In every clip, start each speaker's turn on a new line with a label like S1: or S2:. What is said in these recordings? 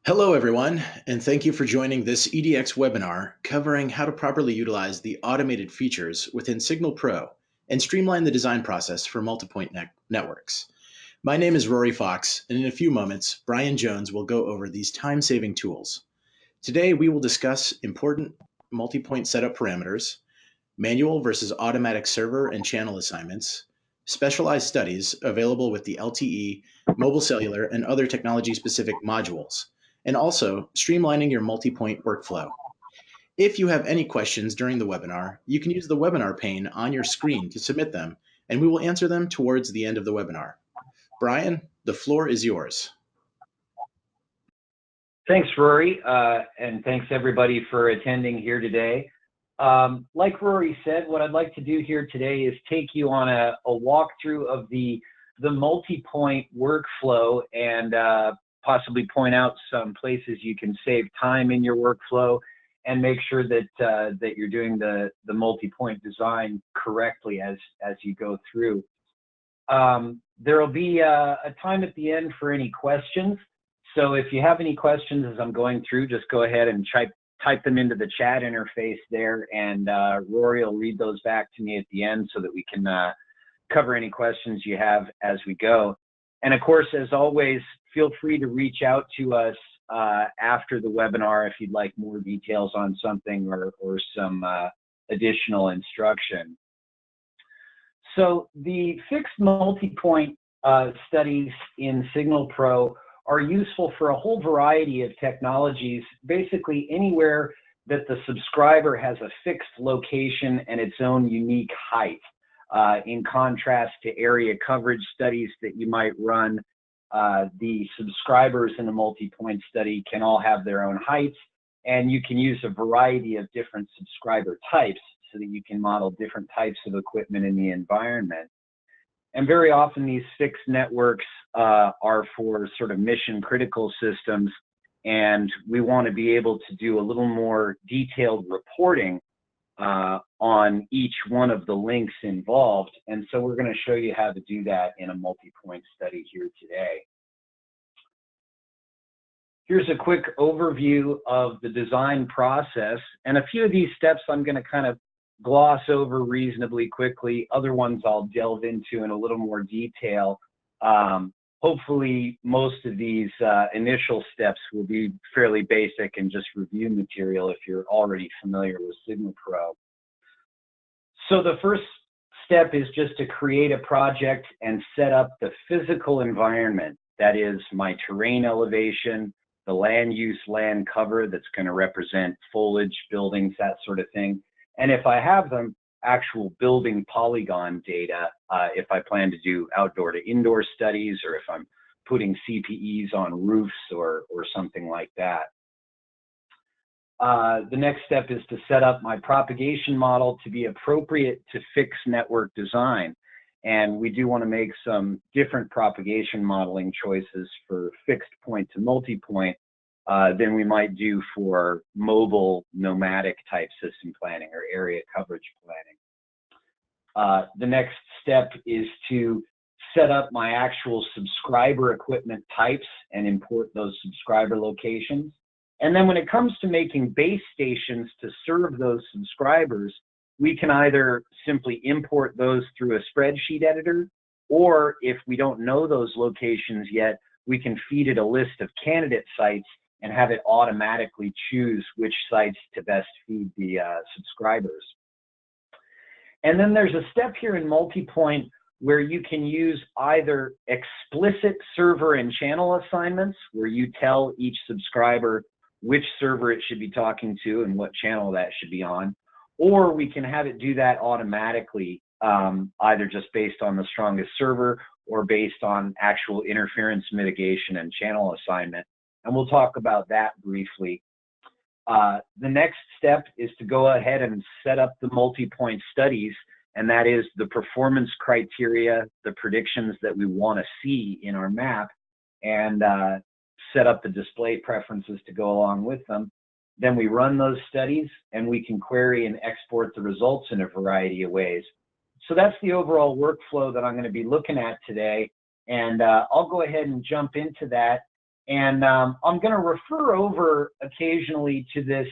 S1: Hello, everyone, and thank you for joining this EDX webinar covering how to properly utilize the automated features within SignalPro and streamline the design process for multipoint networks. My name is Rory Fox, and in a few moments, Brian Jones will go over these time-saving tools. Today, we will discuss important multipoint setup parameters, manual versus automatic server and channel assignments, specialized studies available with the LTE, mobile cellular, and other technology-specific modules, and also streamlining your multi-point workflow. If you have any questions during the webinar, you can use the webinar pane on your screen to submit them, and we will answer them towards the end of the webinar. Brian, the floor is yours.
S2: Thanks, Rory, and thanks everybody for attending here today. Like Rory said, what I'd like to do here today is take you on a walkthrough of the multi-point workflow and possibly point out some places you can save time in your workflow and make sure that that you're doing the multi-point design correctly as you go through. There will be a time at the end for any questions. So if you have any questions as I'm going through, just go ahead and type them into the chat interface there, and Rory will read those back to me at the end so that we can cover any questions you have as we go. And of course, as always, feel free to reach out to us after the webinar if you'd like more details on something or some additional instruction. So the fixed multi-point studies in SignalPro are useful for a whole variety of technologies, basically anywhere that the subscriber has a fixed location and its own unique height. In contrast to area coverage studies that you might run, the subscribers in a multi-point study can all have their own heights, and you can use a variety of different subscriber types so that you can model different types of equipment in the environment. And very often these fixed networks are for sort of mission critical systems, and we want to be able to do a little more detailed reporting on each one of the links involved. And so we're going to show you how to do that in a multi-point study here today. Here's a quick overview of the design process, and a few of these steps I'm going to kind of gloss over reasonably quickly. Other ones I'll delve into in a little more detail. Hopefully most of these initial steps will be fairly basic and just review material if you're already familiar with SignalPro. So the first step is just to create a project and set up the physical environment. That is my terrain elevation, the land use land cover that's going to represent foliage, buildings, that sort of thing. And if I have them, actual building polygon data, if I plan to do outdoor to indoor studies, or if I'm putting CPEs on roofs or something like that. The next step is to set up my propagation model to be appropriate to fixed network design. And we do want to make some different propagation modeling choices for fixed point to multi-point than we might do for mobile nomadic type system planning or area coverage planning. The next step is to set up my actual subscriber equipment types and import those subscriber locations. And then when it comes to making base stations to serve those subscribers, we can either simply import those through a spreadsheet editor, or if we don't know those locations yet, we can feed it a list of candidate sites and have it automatically choose which sites to best feed the subscribers. And then there's a step here in multipoint where you can use either explicit server and channel assignments, where you tell each subscriber which server it should be talking to and what channel that should be on, or we can have it do that automatically, either just based on the strongest server or based on actual interference mitigation and channel assignment. And we'll talk about that briefly. The next step is to go ahead and set up the multi-point studies, and that is the performance criteria, the predictions that we want to see in our map, and set up the display preferences to go along with them. Then we run those studies, and we can query and export the results in a variety of ways. So that's the overall workflow that I'm going to be looking at today, and I'll go ahead and jump into that. And I'm going to refer over occasionally to this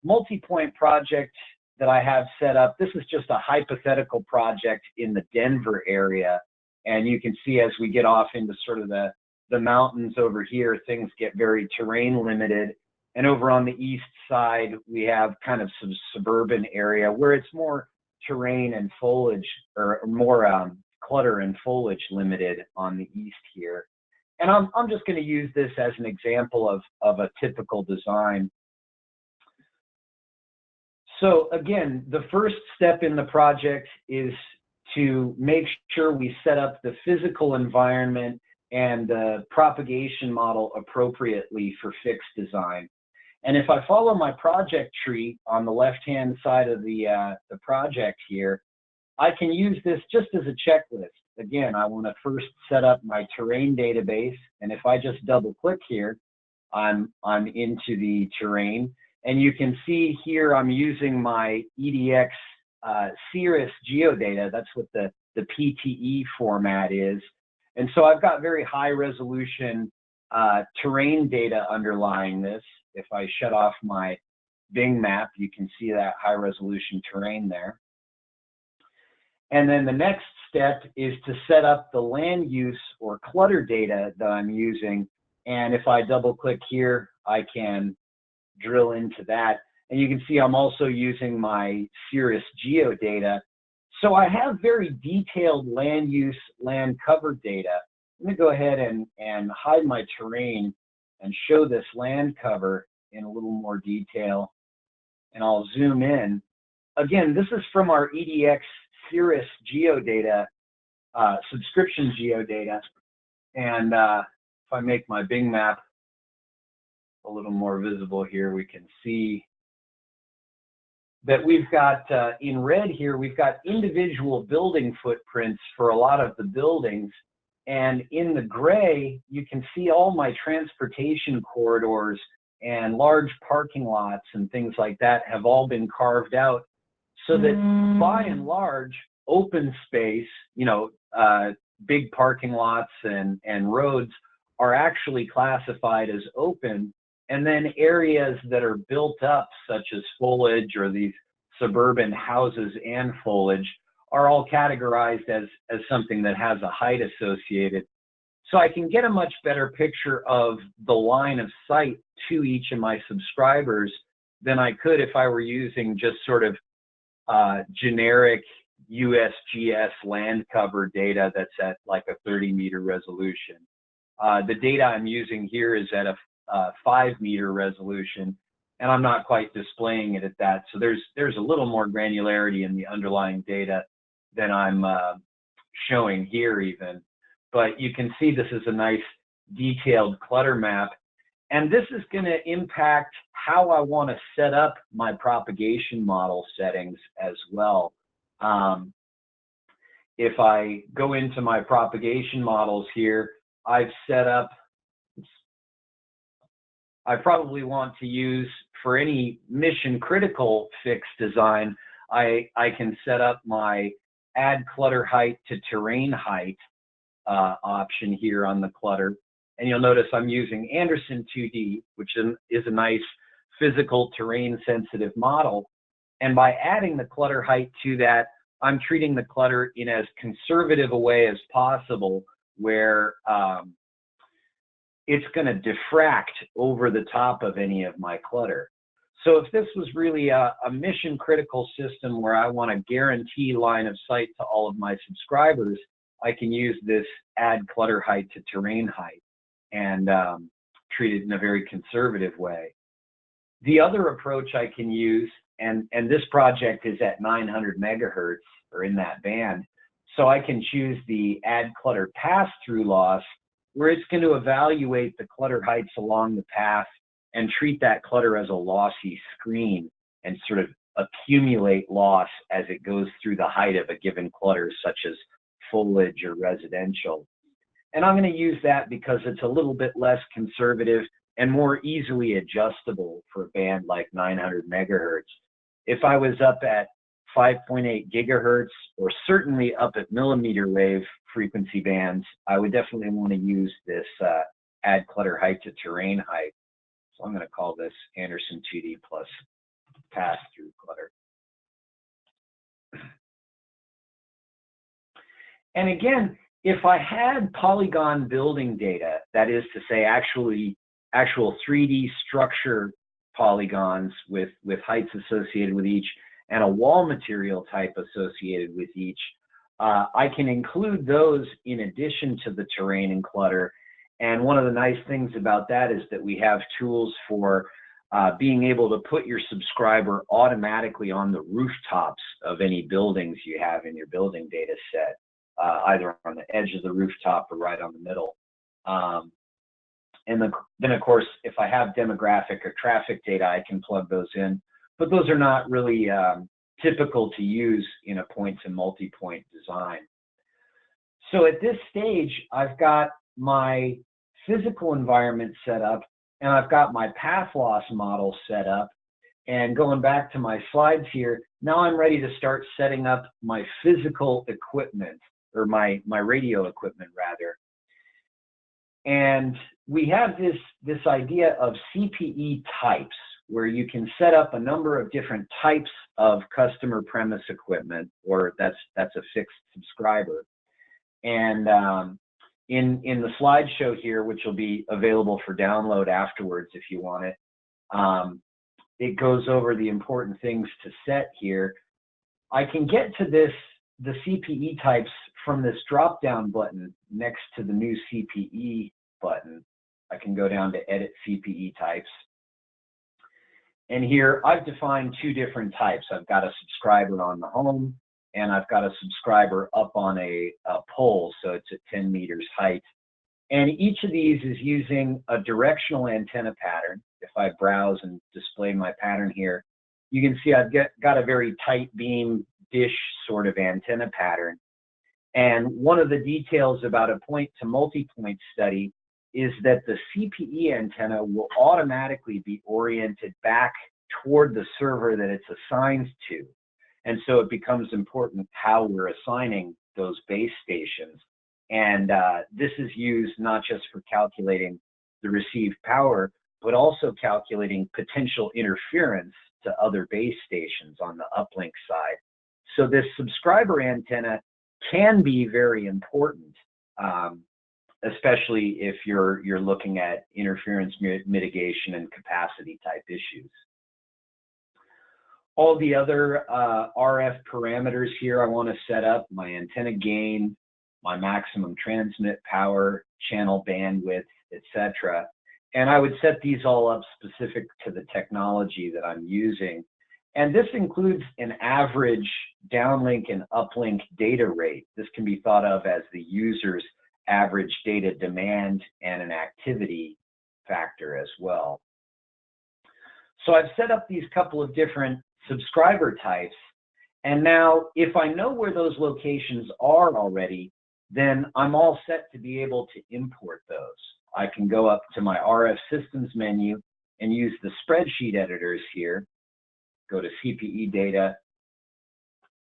S2: multi-point project that I have set up. This is just a hypothetical project in the Denver area. And you can see as we get off into sort of the mountains over here, things get very terrain limited. And over on the east side, we have kind of some suburban area where it's more terrain and foliage, or more clutter and foliage limited on the east here. And I'm just going to use this as an example of a typical design. So again, the first step in the project is to make sure we set up the physical environment and the propagation model appropriately for fixed design. And if I follow my project tree on the left-hand side of the project here, I can use this just as a checklist. Again, I want to first set up my terrain database, and if I just double-click here, I'm into the terrain. And you can see here I'm using my EDX Cirrus geodata. That's what the PTE format is. And so I've got very high resolution terrain data underlying this. If I shut off my Bing map, you can see that high resolution terrain there. And then the next step is to set up the land use or clutter data that I'm using. And if I double click here, I can drill into that. And you can see I'm also using my Cirrus geodata. So I have very detailed land use, land cover data. Let me go ahead and hide my terrain and show this land cover in a little more detail. And I'll zoom in. Again, this is from our EDX Cirrus geodata, subscription geodata. And if I make my Bing map a little more visible here, we can see that we've got, in red here, we've got individual building footprints for a lot of the buildings. And in the gray, you can see all my transportation corridors and large parking lots and things like that have all been carved out so that by and large, open space, you know, big parking lots and roads are actually classified as open. And then areas that are built up, such as foliage or these suburban houses and foliage, are all categorized as something that has a height associated. So I can get a much better picture of the line of sight to each of my subscribers than I could if I were using just sort of generic USGS land cover data that's at like a 30-meter resolution. The data I'm using here is at a 5-meter resolution, and I'm not quite displaying it at that. So there's a little more granularity in the underlying data than I'm showing here even. But you can see this is a nice detailed clutter map. And this is going to impact how I want to set up my propagation model settings as well. If I go into my propagation models here, I've set up, I probably want to use for any mission critical fixed design, I can set up my add clutter height to terrain height option here on the clutter. And you'll notice I'm using Anderson 2D, which is a nice physical terrain sensitive model. And by adding the clutter height to that, I'm treating the clutter in as conservative a way as possible, where it's going to diffract over the top of any of my clutter. So if this was really a mission critical system where I want to guarantee line of sight to all of my subscribers, I can use this add clutter height to terrain height and treat it in a very conservative way. The other approach I can use, and this project is at 900 megahertz or in that band, so I can choose the add clutter pass-through loss, where it's going to evaluate the clutter heights along the path and treat that clutter as a lossy screen and sort of accumulate loss as it goes through the height of a given clutter, such as foliage or residential. And I'm going to use that because it's a little bit less conservative and more easily adjustable for a band like 900 megahertz. If I was up at 5.8 gigahertz or certainly up at millimeter wave frequency bands, I would definitely want to use this add clutter height to terrain height. So I'm going to call this Anderson 2D plus pass-through clutter. And again, if I had polygon building data, that is to say actual 3D structure polygons with heights associated with each and a wall material type associated with each, I can include those in addition to the terrain and clutter. And one of the nice things about that is that we have tools for being able to put your subscriber automatically on the rooftops of any buildings you have in your building data set, either on the edge of the rooftop or right on the middle. And then, of course, if I have demographic or traffic data, I can plug those in. But those are not really typical to use in a points and multi-point design. So at this stage, I've got my physical environment set up, and I've got my path loss model set up. And going back to my slides here, now I'm ready to start setting up my physical equipment, or my radio equipment rather. And we have this idea of CPE types, where you can set up a number of different types of customer premise equipment, or that's a fixed subscriber. And in the slideshow here, which will be available for download afterwards if you want it, it goes over the important things to set here. I can get to the CPE types from this drop-down button next to the new CPE button. I can go down to Edit CPE Types. And here I've defined two different types. I've got a subscriber on the home, and I've got a subscriber up on a pole, so it's at 10 meters height. And each of these is using a directional antenna pattern. If I browse and display my pattern here, you can see I've got a very tight beam dish sort of antenna pattern. And one of the details about a point to multi-point study is that the CPE antenna will automatically be oriented back toward the server that it's assigned to. And so it becomes important how we're assigning those base stations. And this is used not just for calculating the received power, but also calculating potential interference to other base stations on the uplink side. So this subscriber antenna can be very important, especially if you're looking at interference mitigation and capacity type issues. All the other RF parameters here I want to set up: my antenna gain, my maximum transmit power, channel bandwidth, etc. And I would set these all up specific to the technology that I'm using. And this includes an average downlink and uplink data rate. This can be thought of as the user's average data demand and an activity factor as well. So I've set up these couple of different subscriber types. And now if I know where those locations are already, then I'm all set to be able to import those. I can go up to my RF systems menu and use the spreadsheet editors here. Go to CPE data,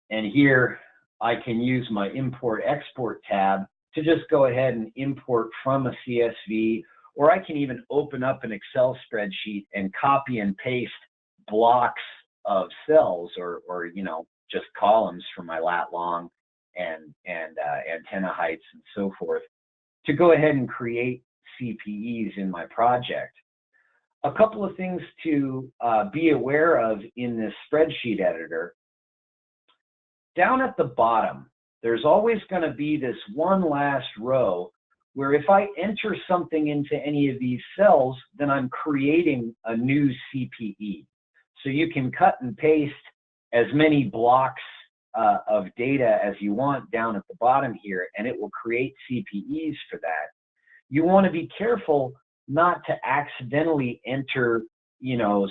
S2: and here I can use my import export tab to just go ahead and import from a CSV, or I can even open up an Excel spreadsheet and copy and paste blocks of cells or you know, just columns for my lat long and antenna heights and so forth to go ahead and create CPEs in my project. A couple of things to be aware of in this spreadsheet editor. Down at the bottom, there's always going to be this one last row where if I enter something into any of these cells, then I'm creating a new CPE. So you can cut and paste as many blocks of data as you want down at the bottom here, and it will create CPEs for that. You want to be careful not to accidentally enter, you know,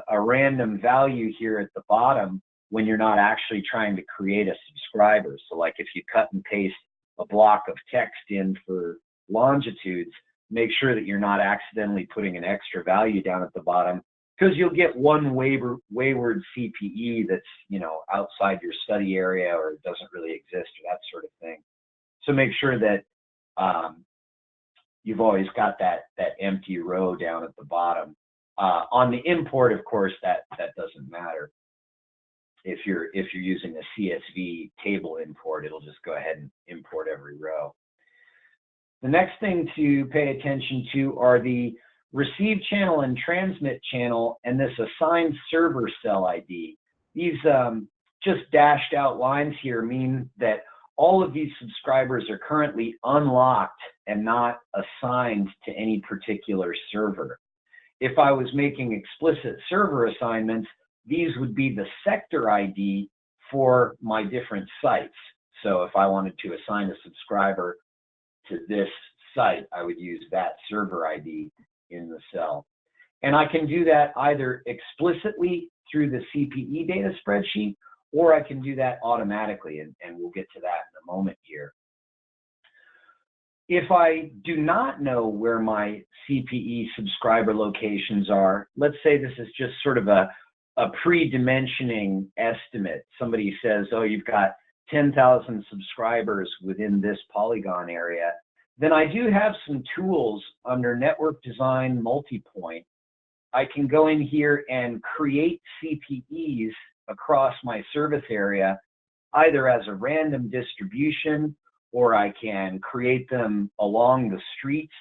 S2: a random value here at the bottom when you're not actually trying to create a subscriber. So like if you cut and paste a block of text in for longitudes, make sure that you're not accidentally putting an extra value down at the bottom, because you'll get one wayward CPE that's, you know, outside your study area or doesn't really exist or that sort of thing. So make sure that you've always got that empty row down at the bottom. On the import, of course, that doesn't matter. If you're using a CSV table import, it'll just go ahead and import every row. The next thing to pay attention to are the receive channel and transmit channel and this assigned server cell ID. These just dashed out lines here mean that all of these subscribers are currently unlocked and not assigned to any particular server. If I was making explicit server assignments, these would be the sector ID for my different sites. So if I wanted to assign a subscriber to this site, I would use that server ID in the cell. And I can do that either explicitly through the CPE data spreadsheet, or I can do that automatically, and we'll get to that in a moment here. If I do not know where my CPE subscriber locations are, let's say this is just sort of a pre-dimensioning estimate. Somebody says, oh, you've got 10,000 subscribers within this polygon area, then I do have some tools under Network Design Multipoint. I can go in here and create CPEs across my service area, either as a random distribution, or I can create them along the streets.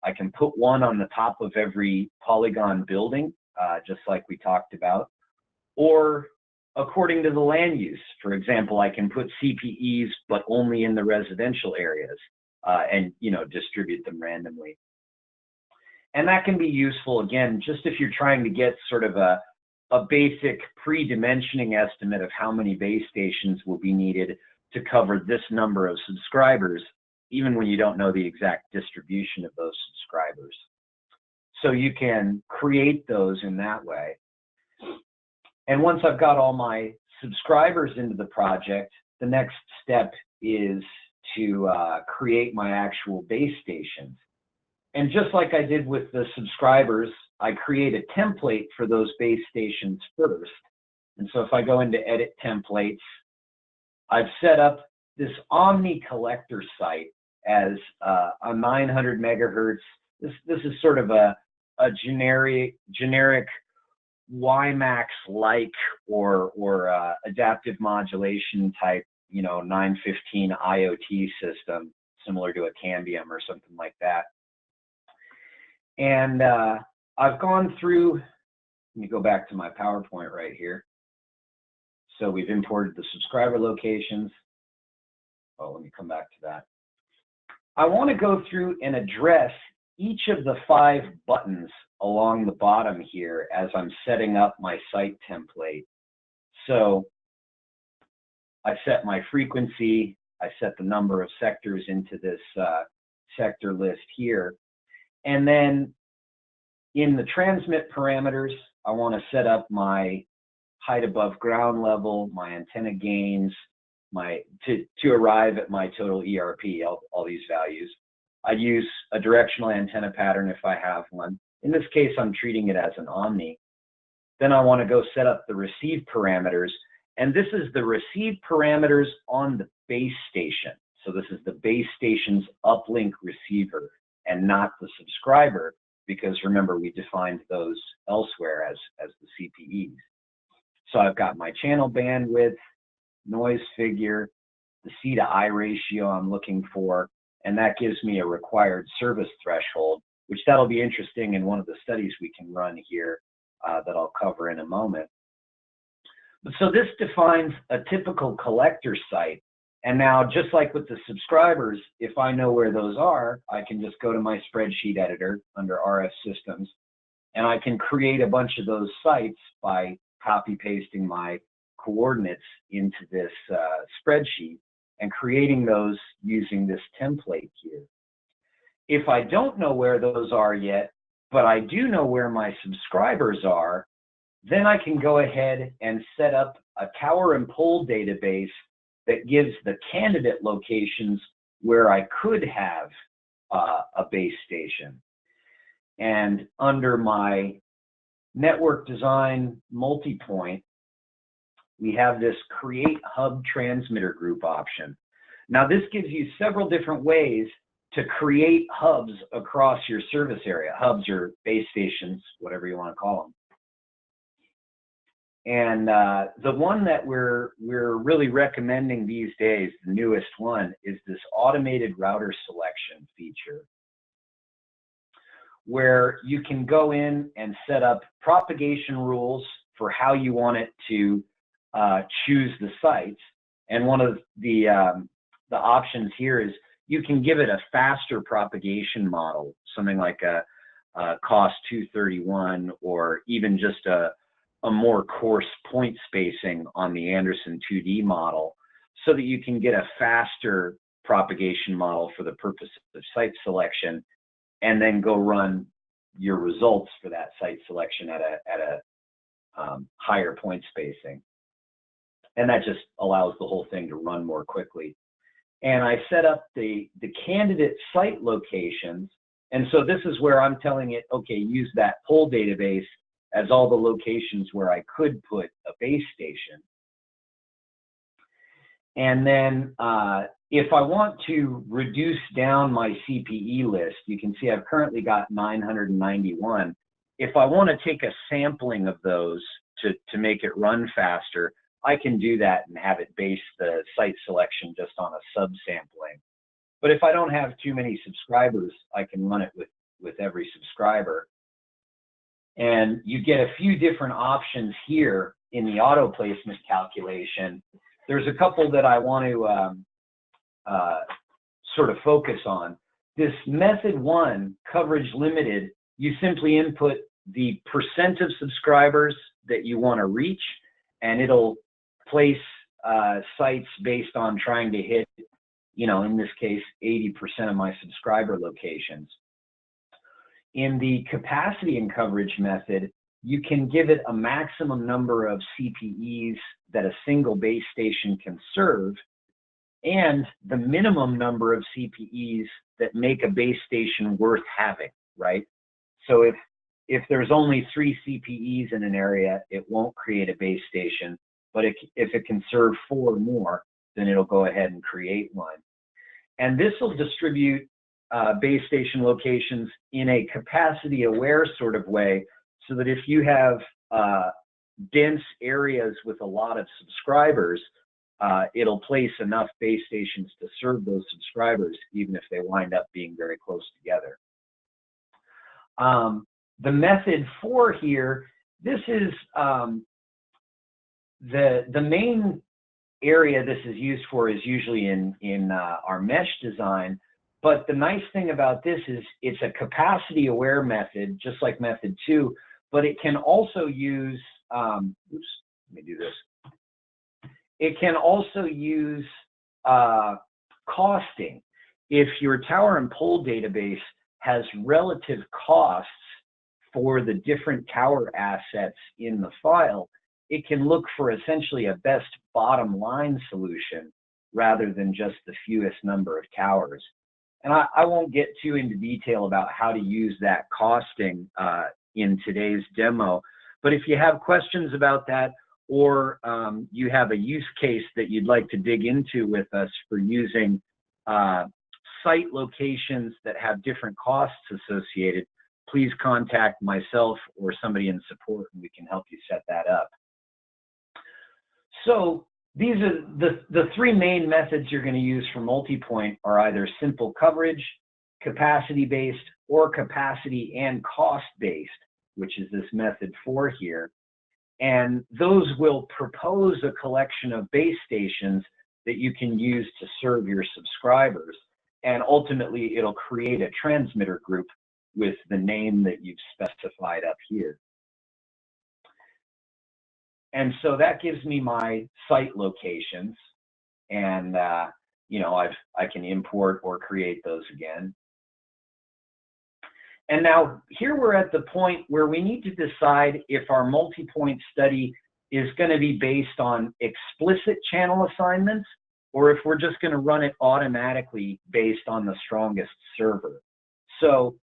S2: I can put one on the top of every polygon building, just like we talked about, or according to the land use. For example, I can put CPEs, but only in the residential areas, and distribute them randomly. And that can be useful, again, just if you're trying to get sort of a basic pre-dimensioning estimate of how many base stations will be needed to cover this number of subscribers, even when you don't know the exact distribution of those subscribers. So you can create those in that way. And once I've got all my subscribers into the project, the next step is to create my actual base stations. And just like I did with the subscribers, I create a template for those base stations first. And so if I go into Edit Templates, I've set up this Omni collector site as a 900 megahertz. This is sort of a generic WiMAX-like or adaptive modulation type, 915 IoT system, similar to a Cambium or something like that. And I've gone through, let me go back to my PowerPoint right here. So we've imported the subscriber locations. Oh, let me come back to that. I want to go through and address each of the 5 buttons along the bottom here as I'm setting up my site template. So I set my frequency, I set the number of sectors into this sector list here. And then in the transmit parameters, I want to set up my height above ground level, my antenna gains, to arrive at my total ERP, all these values. I use a directional antenna pattern if I have one. In this case, I'm treating it as an omni. Then I want to go set up the receive parameters. And this is the receive parameters on the base station. So this is the base station's uplink receiver and not the subscriber, because remember, we defined those elsewhere as the CPEs. So I've got my channel bandwidth, noise figure, the C to I ratio I'm looking for, and that gives me a required service threshold, which that'll be interesting in one of the studies we can run here that I'll cover in a moment. But so this defines a typical collector site. And now, just like with the subscribers, if I know where those are, I can just go to my spreadsheet editor under RF Systems, and I can create a bunch of those sites by copy pasting my coordinates into this spreadsheet and creating those using this template here. If I don't know where those are yet, but I do know where my subscribers are, then I can go ahead and set up a tower and pole database that gives the candidate locations where I could have a base station. And under my Network Design Multipoint, we have this Create Hub Transmitter Group option. Now, this gives you several different ways to create hubs across your service area. Hubs or base stations, whatever you want to call them. And the one that we're really recommending these days, the newest one, is this automated router selection feature, where you can go in and set up propagation rules for how you want it to choose the sites. And one of the options here is you can give it a faster propagation model, something like a cost 231, or even just a more coarse point spacing on the Anderson 2D model, so that you can get a faster propagation model for the purpose of site selection, and then go run your results for that site selection at a higher point spacing. And that just allows the whole thing to run more quickly. And I set up the candidate site locations. And so this is where I'm telling it, okay, use that poll database as all the locations where I could put a base station. And then if I want to reduce down my CPE list, you can see I've currently got 991. If I want to take a sampling of those to make it run faster, I can do that and have it base the site selection just on a subsampling. But if I don't have too many subscribers, I can run it with every subscriber. And you get a few different options here in the auto placement calculation. There's a couple that I want to sort of focus on. This method 1, coverage limited, you simply input the % of subscribers that you want to reach, and it'll place sites based on trying to hit, in this case, 80% of my subscriber locations. In the capacity and coverage method, you can give it a maximum number of CPEs that a single base station can serve, and the minimum number of CPEs that make a base station worth having, right? So if there's only 3 CPEs in an area, it won't create a base station, but if it can serve 4 more, then it'll go ahead and create one. And this will distribute base station locations in a capacity aware sort of way, so that if you have dense areas with a lot of subscribers, it'll place enough base stations to serve those subscribers, even if they wind up being very close together. The method 4 here, this is the main area this is used for is usually in our mesh design. But the nice thing about this is it's a capacity aware method, just like method 2, but it can also use, oops, let me do this. It can also use costing. If your tower and pole database has relative costs for the different tower assets in the file, it can look for essentially a best bottom line solution rather than just the fewest number of towers. And I won't get too into detail about how to use that costing in today's demo, but if you have questions about that, or you have a use case that you'd like to dig into with us for using site locations that have different costs associated, please contact myself or somebody in support and we can help you set that up. So these are the 3 main methods you're going to use for multipoint are either simple coverage, capacity-based, or capacity and cost-based, which is this method 4 here. And those will propose a collection of base stations that you can use to serve your subscribers. And ultimately, it'll create a transmitter group with the name that you've specified up here. And so that gives me my site locations, and I can import or create those again. And now here we're at the point where we need to decide if our multi-point study is going to be based on explicit channel assignments, or if we're just going to run it automatically based on the strongest server. So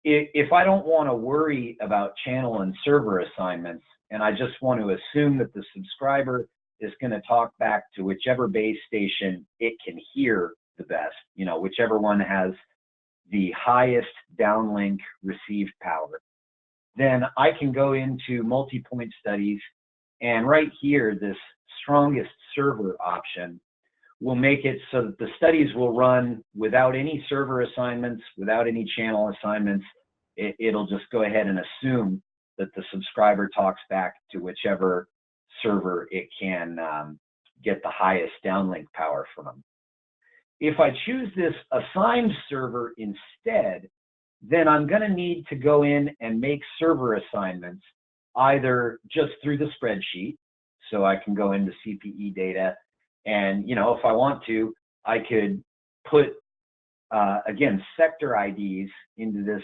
S2: if I don't want to worry about channel and server assignments, and I just want to assume that the subscriber is going to talk back to whichever base station it can hear the best, you know, whichever one has the highest downlink received power, then I can go into multi-point studies, and right here, this strongest server option will make it so that the studies will run without any server assignments, without any channel assignments. It'll just go ahead and assume that the subscriber talks back to whichever server it can get the highest downlink power from. If I choose this assigned server instead, then I'm going to need to go in and make server assignments either just through the spreadsheet. So I can go into CPE data, and, you know, if I want to, I could put, again, sector IDs into this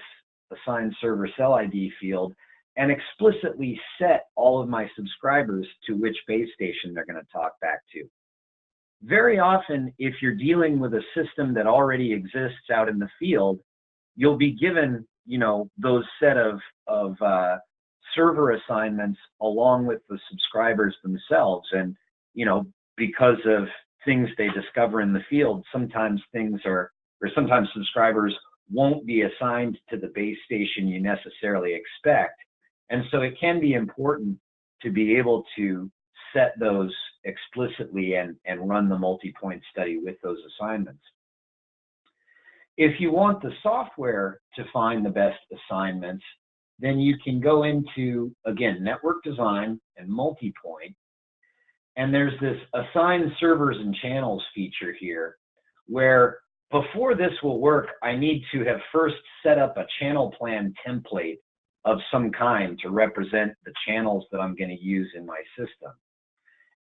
S2: assigned server cell ID field and explicitly set all of my subscribers to which base station they're going to talk back to. Very often, if you're dealing with a system that already exists out in the field, you'll be given, you know, those set of server assignments along with the subscribers themselves. And, you know, because of things they discover in the field, sometimes sometimes subscribers won't be assigned to the base station you necessarily expect. And so it can be important to be able to set those explicitly and run the multi-point study with those assignments. If you want the software to find the best assignments, then you can go into, again, network design and multi-point, and there's this assign servers and channels feature here, where before this will work, I need to have first set up a channel plan template of some kind to represent the channels that I'm going to use in my system.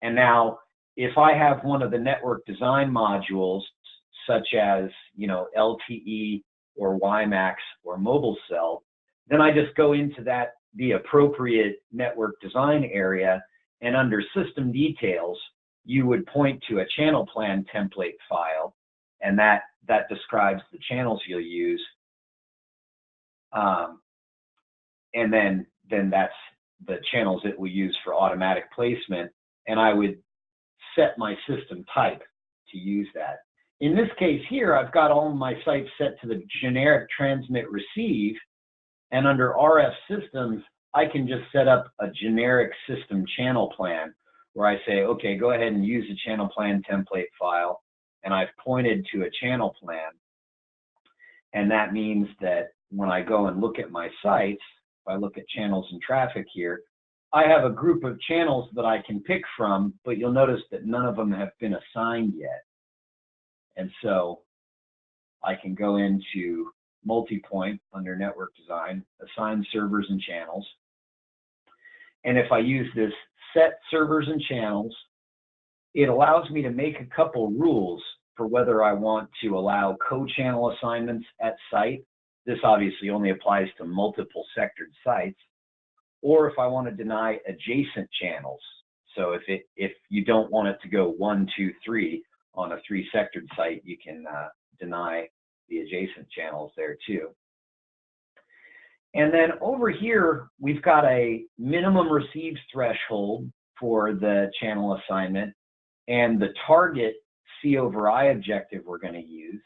S2: And now, if I have one of the network design modules, such as, you know, LTE or WiMAX or mobile cell, then I just go into the appropriate network design area, and under system details, you would point to a channel plan template file, and that describes the channels you'll use. And then that's the channels it will use for automatic placement, and I would set my system type to use that. In this case here, I've got all my sites set to the generic transmit receive, and under RF systems, I can just set up a generic system channel plan where I say, okay, go ahead and use the channel plan template file, and I've pointed to a channel plan. And that means that when I go and look at my sites, if I look at channels and traffic here, I have a group of channels that I can pick from, but you'll notice that none of them have been assigned yet. And so I can go into multi-point under network design, assign servers and channels. And if I use this set servers and channels, it allows me to make a couple rules for whether I want to allow co-channel assignments at site. This obviously only applies to multiple sectored sites, or if I want to deny adjacent channels. So if you don't want it to go 1, 2, 3 on a 3-sectored site, you can deny the adjacent channels there too. And then over here, we've got a minimum received threshold for the channel assignment and the target C over I objective we're going to use.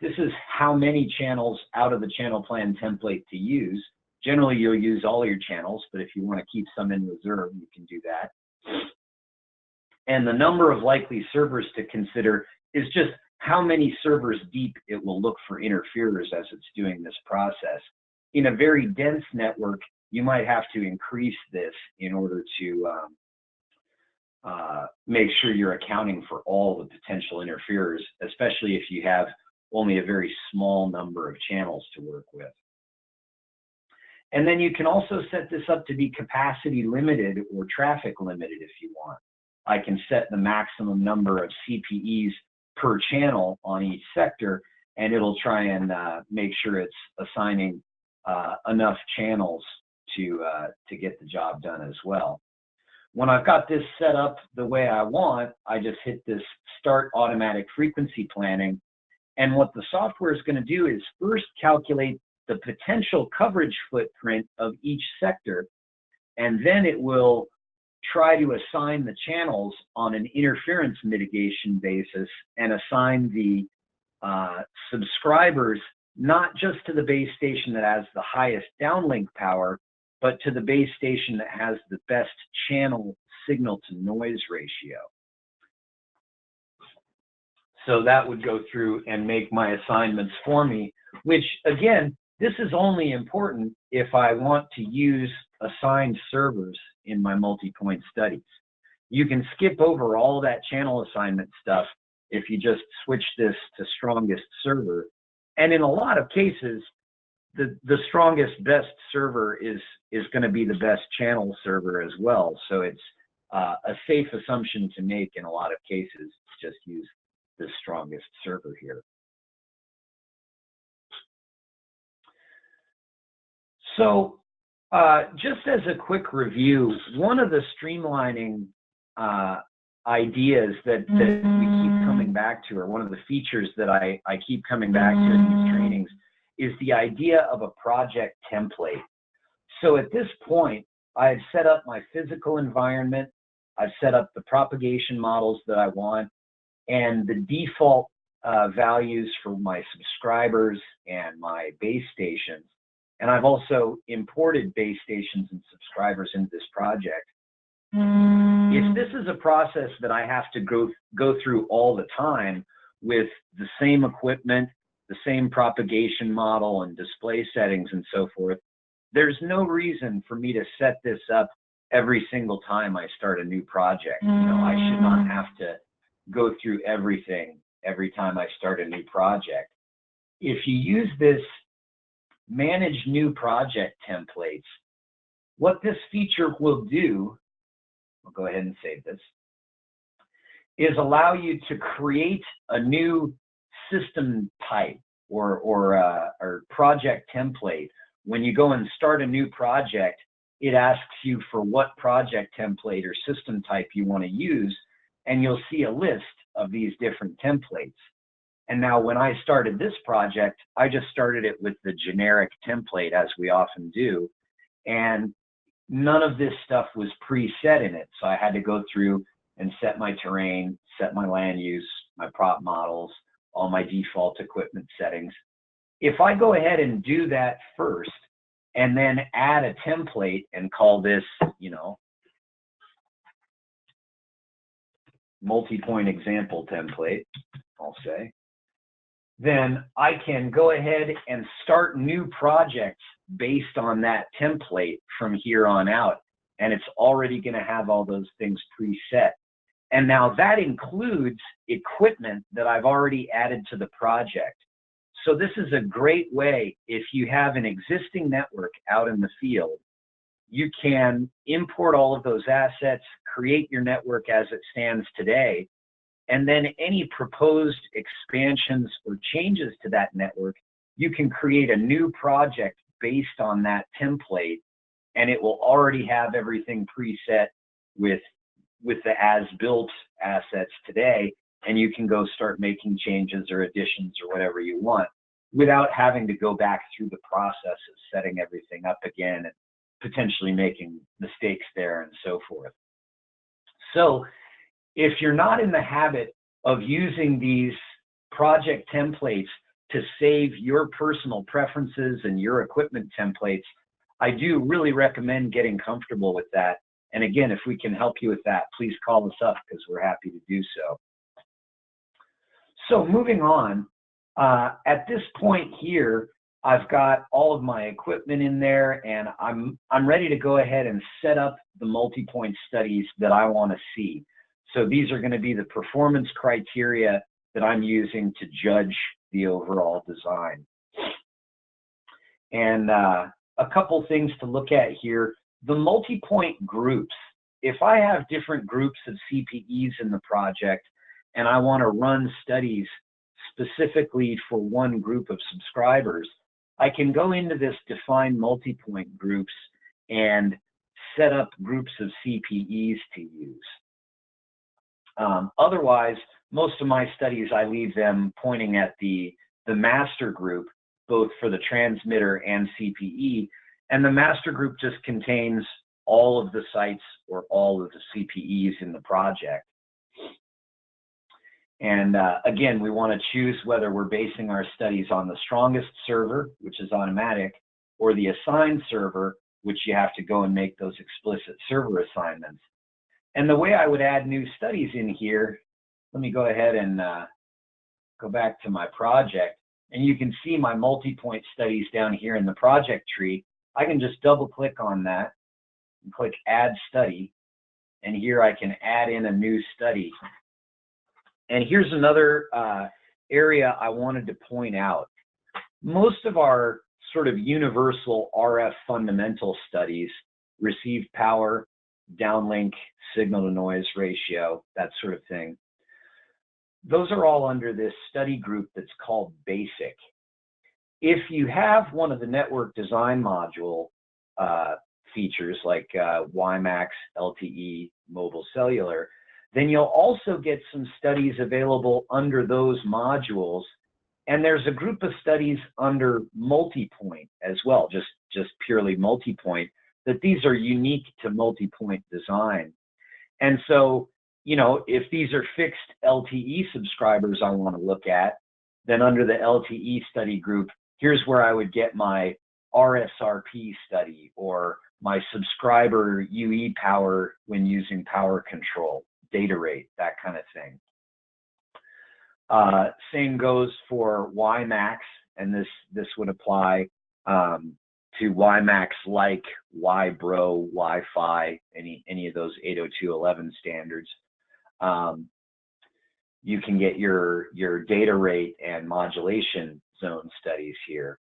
S2: This is how many channels out of the channel plan template to use. Generally, you'll use all your channels, but if you want to keep some in reserve, you can do that. And the number of likely servers to consider is just how many servers deep it will look for interferers as it's doing this process. In a very dense network, you might have to increase this in order to make sure you're accounting for all the potential interferers, especially if you have only a very small number of channels to work with. And then you can also set this up to be capacity limited or traffic limited if you want. I can set the maximum number of CPEs per channel on each sector, and it'll try and make sure it's assigning enough channels to get the job done as well. When I've got this set up the way I want, I just hit this Start Automatic Frequency Planning, and what the software is going to do is first calculate the potential coverage footprint of each sector, and then it will try to assign the channels on an interference mitigation basis and assign the subscribers, not just to the base station that has the highest downlink power, but to the base station that has the best channel signal to noise ratio. So that would go through and make my assignments for me, which again, this is only important if I want to use assigned servers in my multi-point studies. You can skip over all that channel assignment stuff if you just switch this to strongest server. And in a lot of cases, the strongest, best server is going to be the best channel server as well. So it's a safe assumption to make in a lot of cases, just use the strongest server here. So just as a quick review, one of the streamlining ideas that we keep coming back to, or one of the features that I keep coming back to in these trainings, is the idea of a project template. So at this point, I've set up my physical environment, I've set up the propagation models that I want, and the default values for my subscribers and my base stations. And I've also imported base stations and subscribers into this project. If this is a process that I have to go through all the time with the same equipment, the same propagation model and display settings and so forth, there's no reason for me to set this up every single time I start a new project. You know, I should not have to go through everything every time I start a new project. If you use this manage new project templates, what this feature will do, I'll go ahead and save this, is allow you to create a new system type or project template. When you go and start a new project, it asks you for what project template or system type you want to use, and you'll see a list of these different templates. And now when I started this project, I just started it with the generic template, as we often do, and none of this stuff was preset in it. So I had to go through and set my terrain, set my land use, my prop models, all my default equipment settings. If I go ahead and do that first, and then add a template and call this, you know, multi-point example template, I'll say, then I can go ahead and start new projects based on that template from here on out. And it's already going to have all those things preset. And now that includes equipment that I've already added to the project. So this is a great way, if you have an existing network out in the field, you can import all of those assets, create your network as it stands today, and then any proposed expansions or changes to that network, you can create a new project based on that template, and it will already have everything preset with the as-built assets today, and you can go start making changes or additions or whatever you want without having to go back through the process of setting everything up again and potentially making mistakes there and so forth. So if you're not in the habit of using these project templates to save your personal preferences and your equipment templates, I do really recommend getting comfortable with that. And again, if we can help you with that, please call us up because we're happy to do so. So moving on, at this point here, I've got all of my equipment in there, and I'm ready to go ahead and set up the multi-point studies that I want to see. So these are going to be the performance criteria that I'm using to judge the overall design. And a couple things to look at here. The multi-point groups. If I have different groups of CPEs in the project and I want to run studies specifically for one group of subscribers, I can go into this define multi-point groups and set up groups of CPEs to use. Otherwise, most of my studies, I leave them pointing at the master group, both for the transmitter and CPE, and the master group just contains all of the sites or all of the CPEs in the project. And again, we want to choose whether we're basing our studies on the strongest server, which is automatic, or the assigned server, which you have to go and make those explicit server assignments. And the way I would add new studies in here, let me go ahead and go back to my project, and you can see my multi-point studies down here in the project tree. I can just double click on that and click Add Study, and here I can add in a new study. And here's another area I wanted to point out. Most of our sort of universal RF fundamental studies, received power, downlink, signal to noise ratio, that sort of thing, those are all under this study group that's called basic. If you have one of the network design module features like WiMAX, LTE, mobile cellular, then you'll also get some studies available under those modules. And there's a group of studies under multipoint as well, just purely multipoint, that these are unique to multipoint design. And so, you know, if these are fixed LTE subscribers I want to look at, then under the LTE study group, here's where I would get my RSRP study or my subscriber UE power when using power control, data rate, that kind of thing. Same goes for WiMAX, and this would apply to WiMAX like YBRO, Wi-Fi, any of those 802.11 standards. You can get your data rate and modulation zone studies here,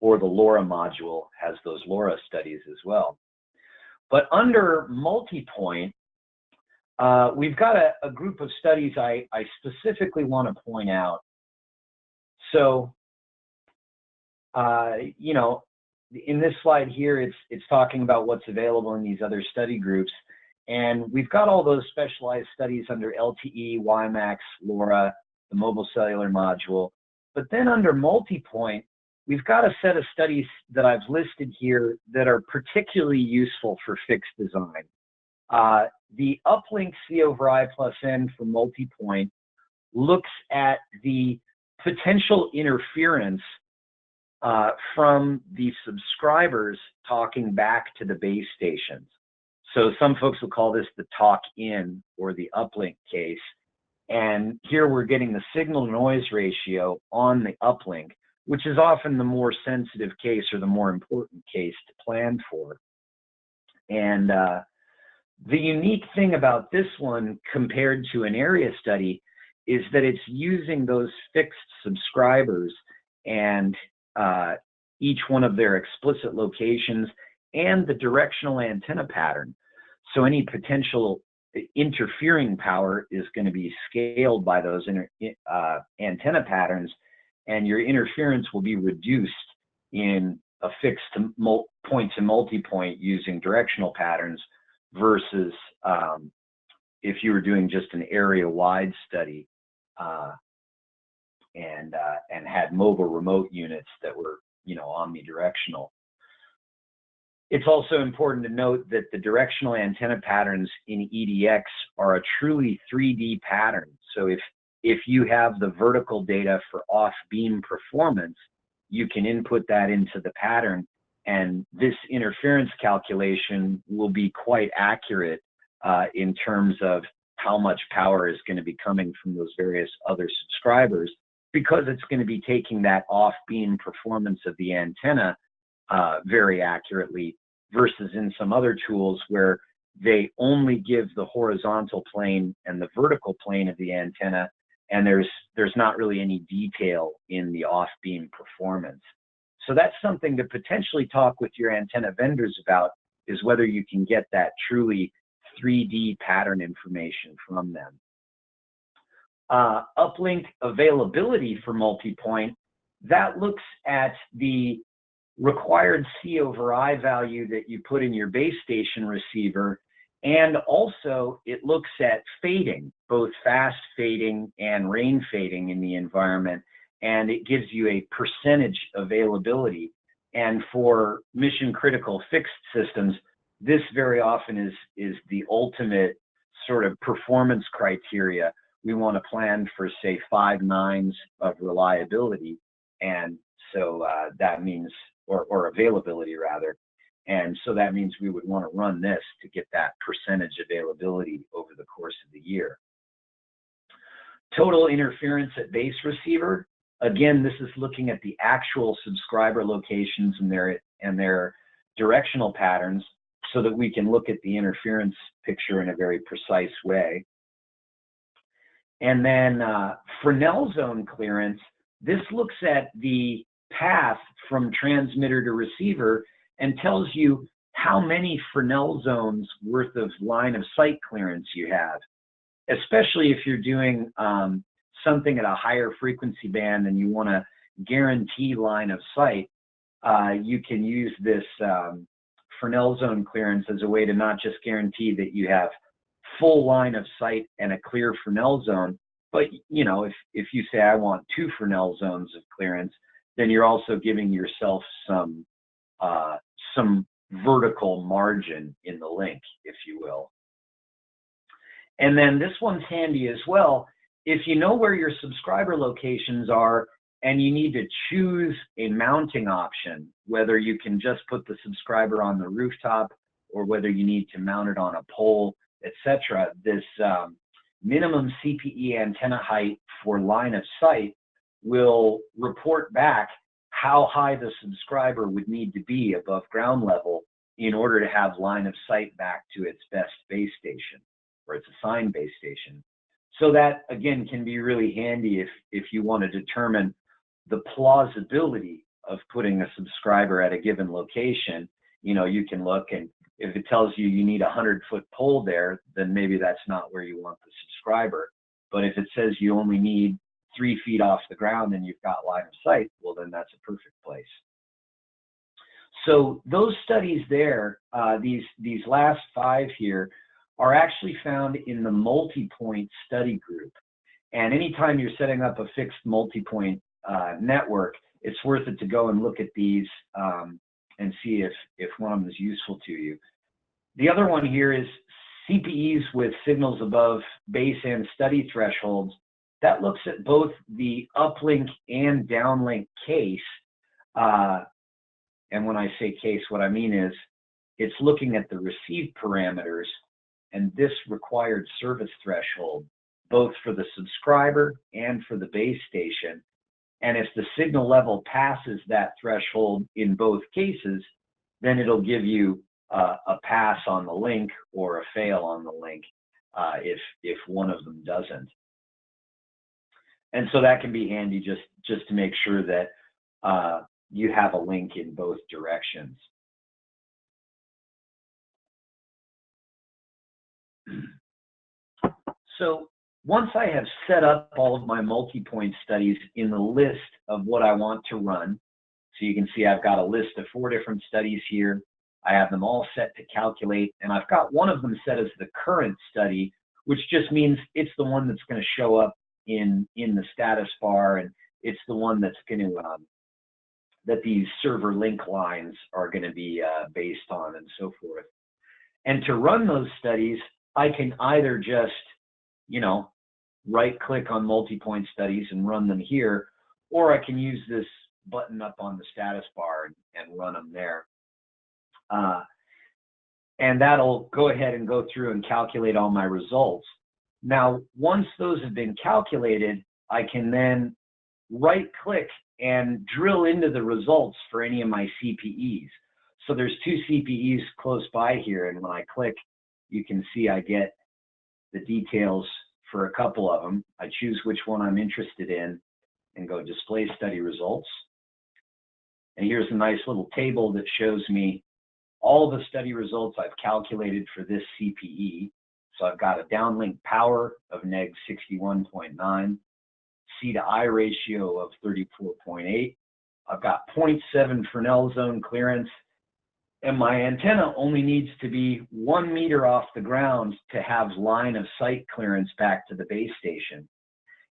S2: or the LoRa module has those LoRa studies as well. But under multipoint, we've got a group of studies I specifically want to point out. So, you know, in this slide here, it's talking about what's available in these other study groups. And we've got all those specialized studies under LTE, WiMAX, LoRa, the mobile cellular module. But then under multipoint, we've got a set of studies that I've listed here that are particularly useful for fixed design. The uplink C over I plus N for multipoint looks at the potential interference from the subscribers talking back to the base stations. So some folks will call this the talk in or the uplink case. And here we're getting the signal noise ratio on the uplink, which is often the more sensitive case or the more important case to plan for. And the unique thing about this one compared to an area study is that it's using those fixed subscribers and each one of their explicit locations and the directional antenna pattern. So any potential interfering power is going to be scaled by those antenna patterns, and your interference will be reduced in a fixed point to multipoint using directional patterns versus if you were doing just an area-wide study and had mobile remote units that were, you know, omnidirectional. It's also important to note that the directional antenna patterns in EDX are a truly 3D pattern. So if you have the vertical data for off-beam performance, you can input that into the pattern, and this interference calculation will be quite accurate in terms of how much power is going to be coming from those various other subscribers, because it's going to be taking that off-beam performance of the antenna very accurately, versus in some other tools where they only give the horizontal plane and the vertical plane of the antenna, and there's not really any detail in the off-beam performance. So that's something to potentially talk with your antenna vendors about, is whether you can get that truly 3D pattern information from them. Uplink availability for multipoint, that looks at the required C over I value that you put in your base station receiver, and also it looks at fading, both fast fading and rain fading in the environment, and it gives you a percentage availability. And for mission critical fixed systems, this very often is the ultimate sort of performance criteria, we want to plan for, say, 5 nines of reliability. And so that means, or availability rather. And so that means we would want to run this to get that percentage availability over the course of the year. Total interference at base receiver. Again, this is looking at the actual subscriber locations and their directional patterns so that we can look at the interference picture in a very precise way. And then Fresnel zone clearance. This looks at the path from transmitter to receiver and tells you how many Fresnel zones worth of line of sight clearance you have, especially if you're doing something at a higher frequency band and you want to guarantee line of sight. You can use this Fresnel zone clearance as a way to not just guarantee that you have full line of sight and a clear Fresnel zone, but you know, if you say I want 2 Fresnel zones of clearance, then you're also giving yourself some vertical margin in the link, if you will. And then this one's handy as well. If you know where your subscriber locations are and you need to choose a mounting option, whether you can just put the subscriber on the rooftop or whether you need to mount it on a pole, etc., this minimum CPE antenna height for line of sight will report back how high the subscriber would need to be above ground level in order to have line of sight back to its best base station or its assigned base station. So that, again, can be really handy if you want to determine the plausibility of putting a subscriber at a given location. You know, you can look, and if it tells you you need a 100-foot pole there, then maybe that's not where you want the subscriber. But if it says you only need 3 feet off the ground and you've got line of sight, well, then that's a perfect place. So those studies there, these last 5 here, are actually found in the Multipoint study group. And anytime you're setting up a fixed multipoint network, it's worth it to go and look at these and see if one of them is useful to you. The other one here is CPEs with signals above base and study thresholds. That looks at both the uplink and downlink case. And when I say case, what I mean is it's looking at the receive parameters and this required service threshold, both for the subscriber and for the base station. And if the signal level passes that threshold in both cases, then it'll give you a pass on the link or a fail on the link if one of them doesn't. And so that can be handy just to make sure that you have a link in both directions. So once I have set up all of my multi-point studies in the list of what I want to run, so you can see I've got a list of 4 different studies here. I have them all set to calculate, and I've got one of them set as the current study, which just means it's the one that's going to show up in the status bar, and it's the one that's going to that these server link lines are going to be based on, and so forth. And to run those studies, I can either just, you know, right-click on multi-point studies and run them here, or I can use this button up on the status bar and run them there. And that'll go ahead and go through and calculate all my results. Now, once those have been calculated, I can then right-click and drill into the results for any of my CPEs. So there's 2 CPEs close by here, and when I click, you can see I get the details for a couple of them. I choose which one I'm interested in and go display study results. And here's a nice little table that shows me all the study results I've calculated for this CPE. So I've got a downlink power of neg 61.9, C to I ratio of 34.8. I've got 0.7 Fresnel zone clearance, and my antenna only needs to be 1 meter off the ground to have line of sight clearance back to the base station.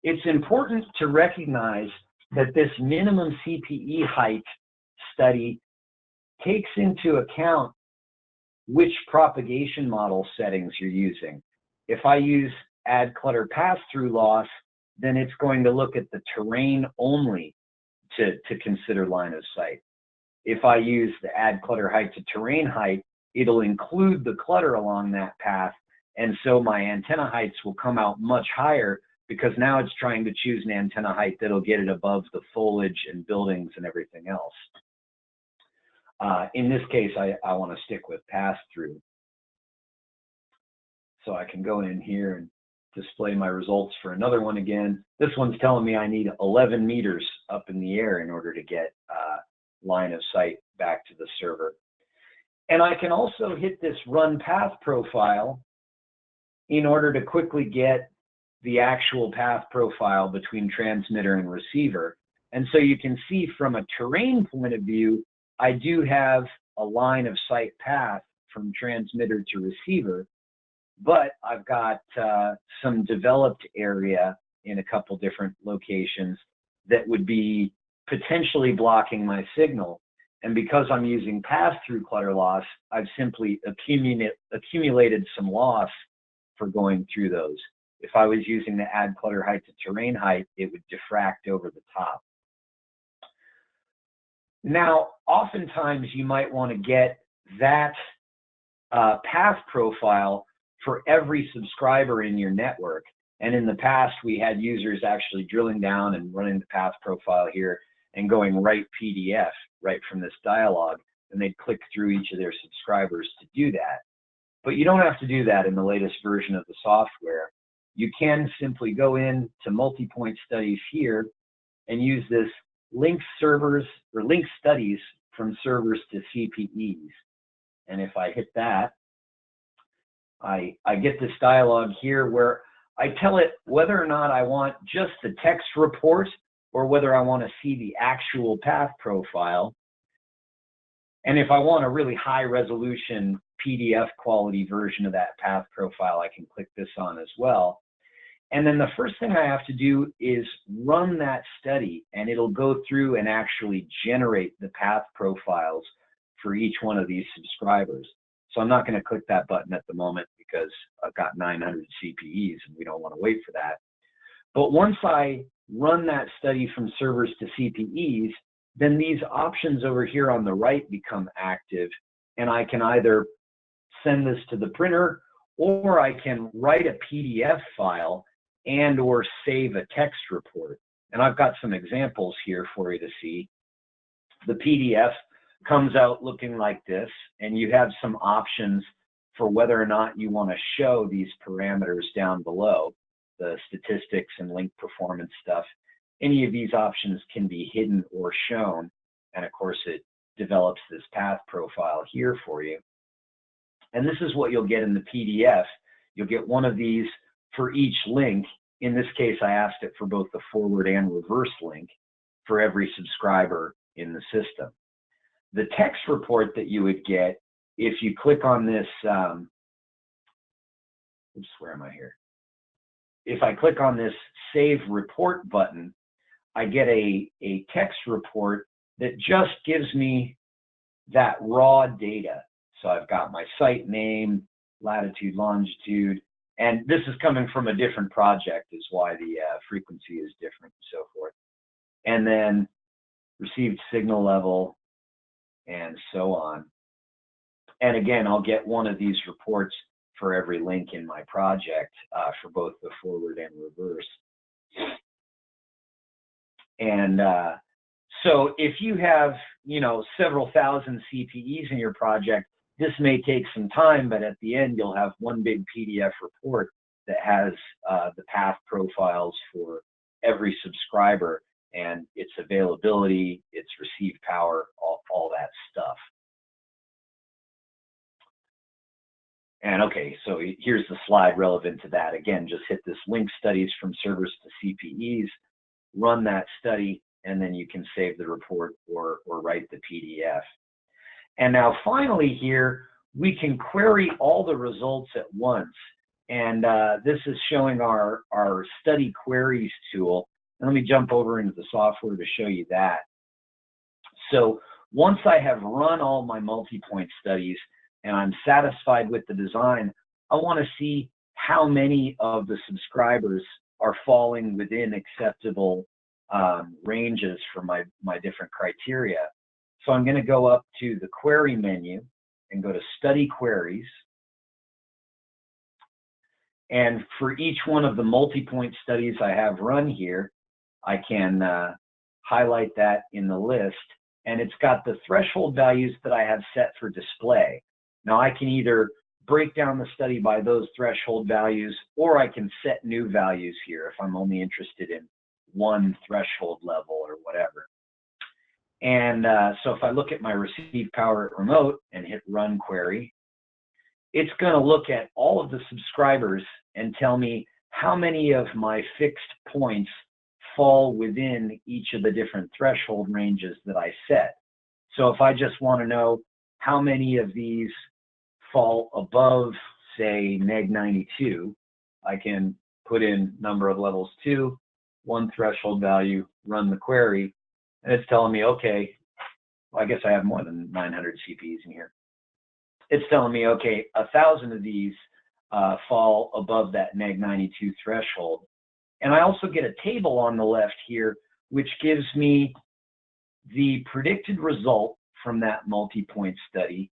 S2: It's important to recognize that this minimum CPE height study takes into account which propagation model settings you're using. If I use add clutter pass-through loss, then it's going to look at the terrain only to consider line of sight. If I use the add clutter height to terrain height, it'll include the clutter along that path, and so my antenna heights will come out much higher because now it's trying to choose an antenna height that'll get it above the foliage and buildings and everything else. In this case, I want to stick with pass-through. So I can go in here and display my results for another one again. This one's telling me I need 11 meters up in the air in order to get line of sight back to the server. And I can also hit this run path profile in order to quickly get the actual path profile between transmitter and receiver. And so you can see from a terrain point of view, I do have a line of sight path from transmitter to receiver, but I've got some developed area in a couple different locations that would be potentially blocking my signal. And because I'm using pass-through clutter loss, I've simply accumulated some loss for going through those. If I was using the add clutter height to terrain height, it would diffract over the top. Now, oftentimes you might want to get that path profile for every subscriber in your network. And in the past, we had users actually drilling down and running the path profile here and going right PDF, right from this dialog, and they'd click through each of their subscribers to do that. But you don't have to do that in the latest version of the software. You can simply go in to Multipoint Studies here and use this link servers or link studies from servers to CPEs. And if I hit that, I get this dialog here where I tell it whether or not I want just the text report or whether I want to see the actual path profile. And if I want a really high resolution PDF quality version of that path profile, I can click this on as well. And then the first thing I have to do is run that study, and it'll go through and actually generate the path profiles for each one of these subscribers. So I'm not going to click that button at the moment because I've got 900 CPEs and we don't want to wait for that. But once I run that study from servers to CPEs, then these options over here on the right become active, and I can either send this to the printer, or I can write a PDF file and or save a text report. And I've got some examples here for you to see. The PDF comes out looking like this, and you have some options for whether or not you want to show these parameters down below, the statistics and link performance stuff. Any of these options can be hidden or shown, and of course it develops this path profile here for you. And this is what you'll get in the PDF. You'll get one of these for each link. In this case, I asked it for both the forward and reverse link for every subscriber in the system. The text report that you would get if you click on this, oops, where am I here? If I click on this Save Report button, I get a text report that just gives me that raw data. So I've got my site name, latitude, longitude, and this is coming from a different project is why the frequency is different and so forth. And then received signal level and so on. And again, I'll get one of these reports for every link in my project for both the forward and reverse. And so if you have, you know, several thousand CPEs in your project, this may take some time, but at the end, you'll have one big PDF report that has the path profiles for every subscriber and its availability, its receive power, all that stuff. And okay, so here's the slide relevant to that. Again, just hit this link studies from servers to CPEs, run that study, and then you can save the report or write the PDF. And now finally here, we can query all the results at once. And this is showing our study queries tool. And let me jump over into the software to show you that. So once I have run all my multi-point studies and I'm satisfied with the design, I want to see how many of the subscribers are falling within acceptable ranges for my different criteria. So I'm going to go up to the query menu and go to study queries. And for each one of the multi-point studies I have run here, I can highlight that in the list, and it's got the threshold values that I have set for display. Now I can either break down the study by those threshold values, or I can set new values here if I'm only interested in one threshold level or whatever. And so if I look at my receive power at remote and hit run query, it's going to look at all of the subscribers and tell me how many of my fixed points fall within each of the different threshold ranges that I set. So if I just want to know how many of these fall above, say, neg 92, I can put in number of levels 2, one threshold value, run the query, and it's telling me, okay, well, I guess I have more than 900 CPEs in here. It's telling me, okay, 1,000 of these fall above that neg 92 threshold. And I also get a table on the left here, which gives me the predicted result from that multi-point study,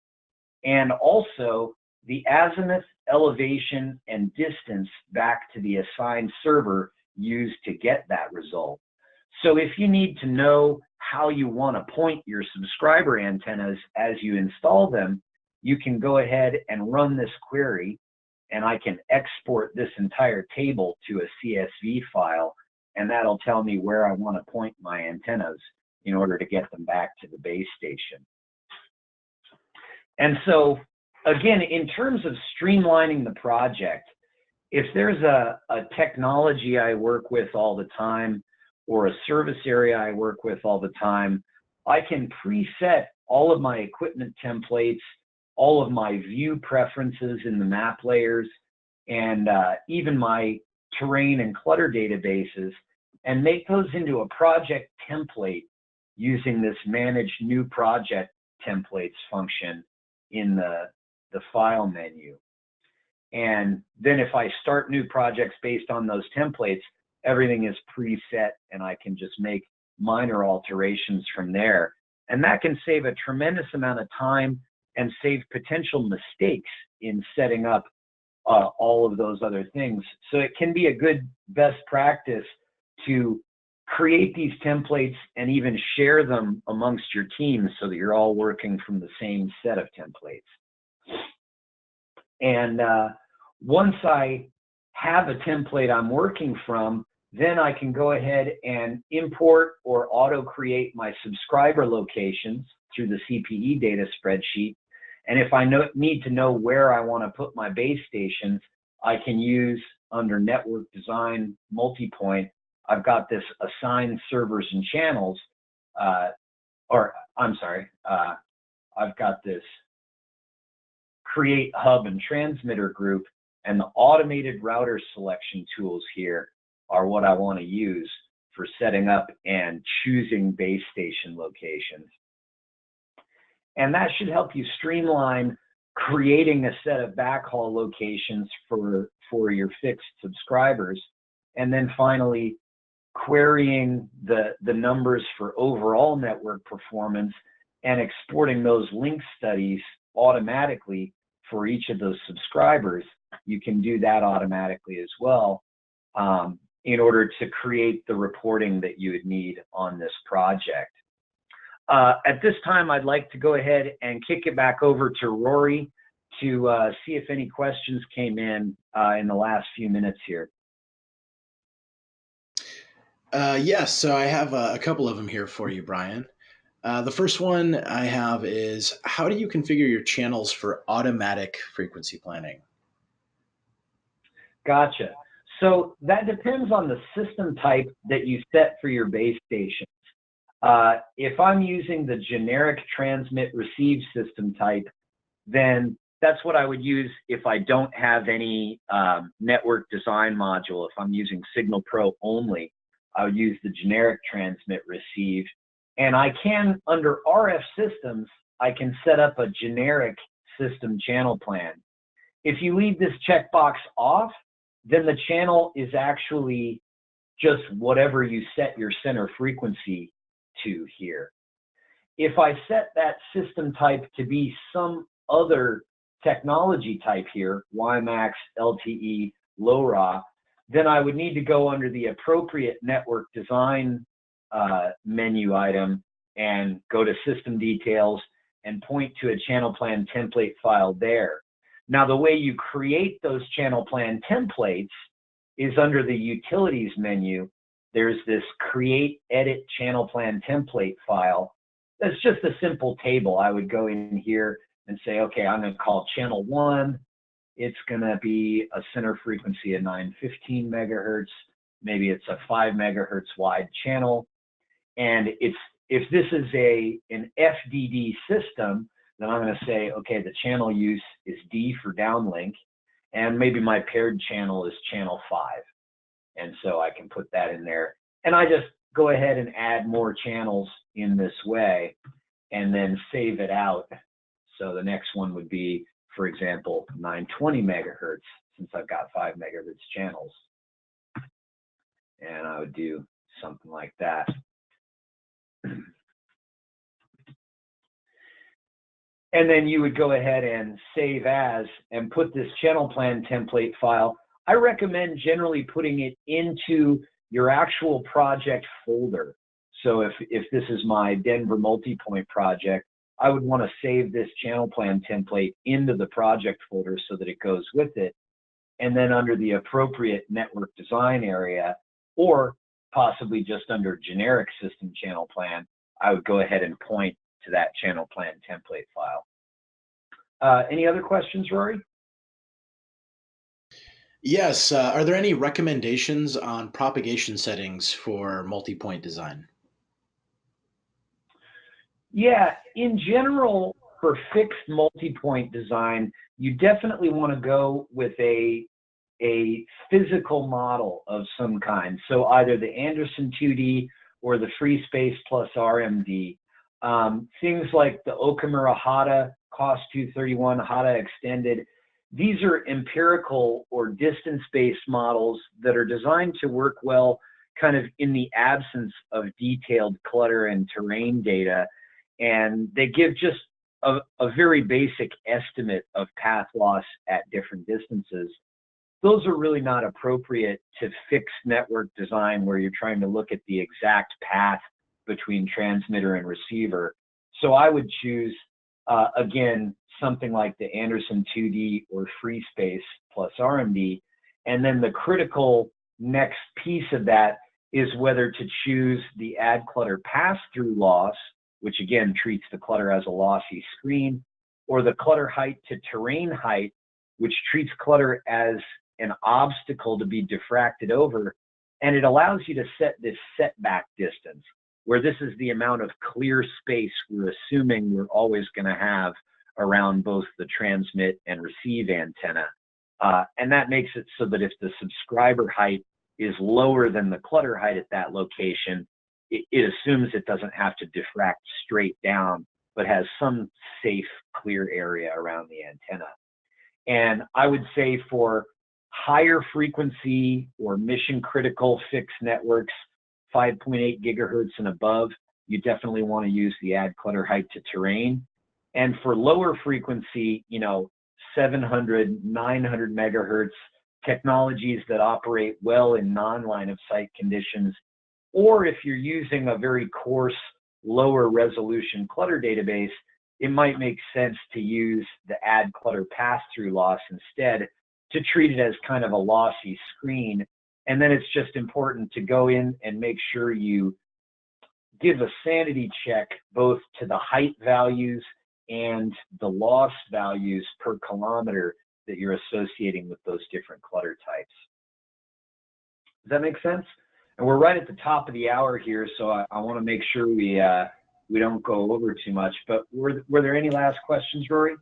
S2: and also the azimuth, elevation, and distance back to the assigned server used to get that result. So if you need to know how you want to point your subscriber antennas as you install them, you can go ahead and run this query, and I can export this entire table to a CSV file, and that'll tell me where I want to point my antennas in order to get them back to the base station. And so, again, in terms of streamlining the project, if there's a technology I work with all the time or a service area I work with all the time, I can preset all of my equipment templates, all of my view preferences in the map layers, and even my terrain and clutter databases, and make those into a project template using this manage new project templates function in the file menu. And then if I start new projects based on those templates, everything is preset and I can just make minor alterations from there. And that can save a tremendous amount of time and save potential mistakes in setting up all of those other things. So it can be a good best practice to create these templates and even share them amongst your teams so that you're all working from the same set of templates. And once I have a template I'm working from, then I can go ahead and import or auto-create my subscriber locations through the CPE data spreadsheet. And if I need to know where I want to put my base stations, I can use under Network Design Multipoint, I've got this assign servers and channels, I've got this create hub and transmitter group, and the automated router selection tools here are what I want to use for setting up and choosing base station locations. And that should help you streamline creating a set of backhaul locations for your fixed subscribers. And then finally, querying the numbers for overall network performance and exporting those link studies automatically for each of those subscribers. You can do that automatically as well in order to create the reporting that you would need on this project. At this time, I'd like to go ahead and kick it back over to Rory to see if any questions came in the last few minutes here.
S1: Yes, so I have a couple of them here for you, Brian. The first one I have is, how do you configure your channels for automatic frequency planning?
S2: Gotcha. So that depends on the system type that you set for your base stations. If I'm using the generic transmit receive system type, then that's what I would use if I don't have any network design module. If I'm using SignalPro only, I would use the generic transmit receive. And I can, under RF systems, I can set up a generic system channel plan. If you leave this checkbox off, then the channel is actually just whatever you set your center frequency to here. If I set that system type to be some other technology type here, WiMAX, LTE, LoRa, then I would need to go under the appropriate network design menu item and go to system details and point to a channel plan template file there. Now, the way you create those channel plan templates is under the utilities menu. There's this create edit channel plan template file. That's just a simple table. I would go in here and say, okay, I'm going to call channel 1. It's going to be a center frequency of 915 megahertz. Maybe it's a 5 megahertz wide channel. And if this is an FDD system, then I'm going to say, okay, the channel use is D for downlink, and maybe my paired channel is channel 5. And so I can put that in there. And I just go ahead and add more channels in this way and then save it out. So the next one would be, for example, 920 megahertz, since I've got 5 megahertz channels. And I would do something like that. And then you would go ahead and save as and put this channel plan template file. I recommend generally putting it into your actual project folder. So if this is my Denver Multipoint project, I would want to save this channel plan template into the project folder so that it goes with it. And then under the appropriate network design area, or possibly just under generic system channel plan, I would go ahead and point to that channel plan template file. Any other questions, Rory?
S1: Yes. Are there any recommendations on propagation settings for multi-point design?
S2: Yeah, in general, for fixed multi-point design, you definitely want to go with a physical model of some kind. So either the Anderson 2D or the Free Space plus RMD. Things like the Okamura Hata, COS 231, Hata Extended, these are empirical or distance-based models that are designed to work well kind of in the absence of detailed clutter and terrain data. And they give just a very basic estimate of path loss at different distances. Those are really not appropriate to fixed network design where you're trying to look at the exact path between transmitter and receiver. So I would choose, again, something like the Anderson 2D or Free Space plus RMD. And then the critical next piece of that is whether to choose the add clutter pass-through loss, which again treats the clutter as a lossy screen, or the clutter height to terrain height, which treats clutter as an obstacle to be diffracted over. And it allows you to set this setback distance, where this is the amount of clear space we're assuming we're always going to have around both the transmit and receive antenna. And that makes it so that if the subscriber height is lower than the clutter height at that location, it assumes it doesn't have to diffract straight down, but has some safe, clear area around the antenna. And I would say for higher frequency or mission critical fixed networks, 5.8 gigahertz and above, you definitely want to use the add clutter height to terrain. And for lower frequency, 700, 900 megahertz technologies that operate well in non-line of sight conditions, or if you're using a very coarse, lower resolution clutter database, it might make sense to use the add clutter pass-through loss instead to treat it as kind of a lossy screen. And then it's just important to go in and make sure you give a sanity check both to the height values and the loss values per kilometer that you're associating with those different clutter types. Does that make sense? And we're right at the top of the hour here, so I want to make sure we don't go over too much. But were there any last questions, Rory?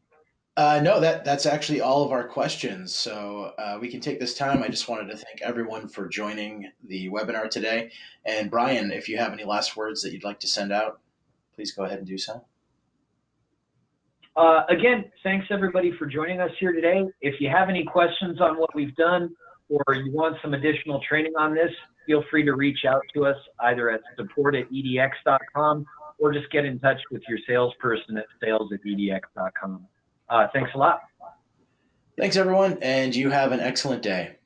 S1: No, that's actually all of our questions. So we can take this time. I just wanted to thank everyone for joining the webinar today. And Brian, if you have any last words that you'd like to send out, please go ahead and do so.
S2: Again, thanks everybody for joining us here today. If you have any questions on what we've done or you want some additional training on this, feel free to reach out to us either at support@edx.com or just get in touch with your salesperson at sales@edx.com. Thanks a lot.
S1: Thanks, everyone, and you have an excellent day.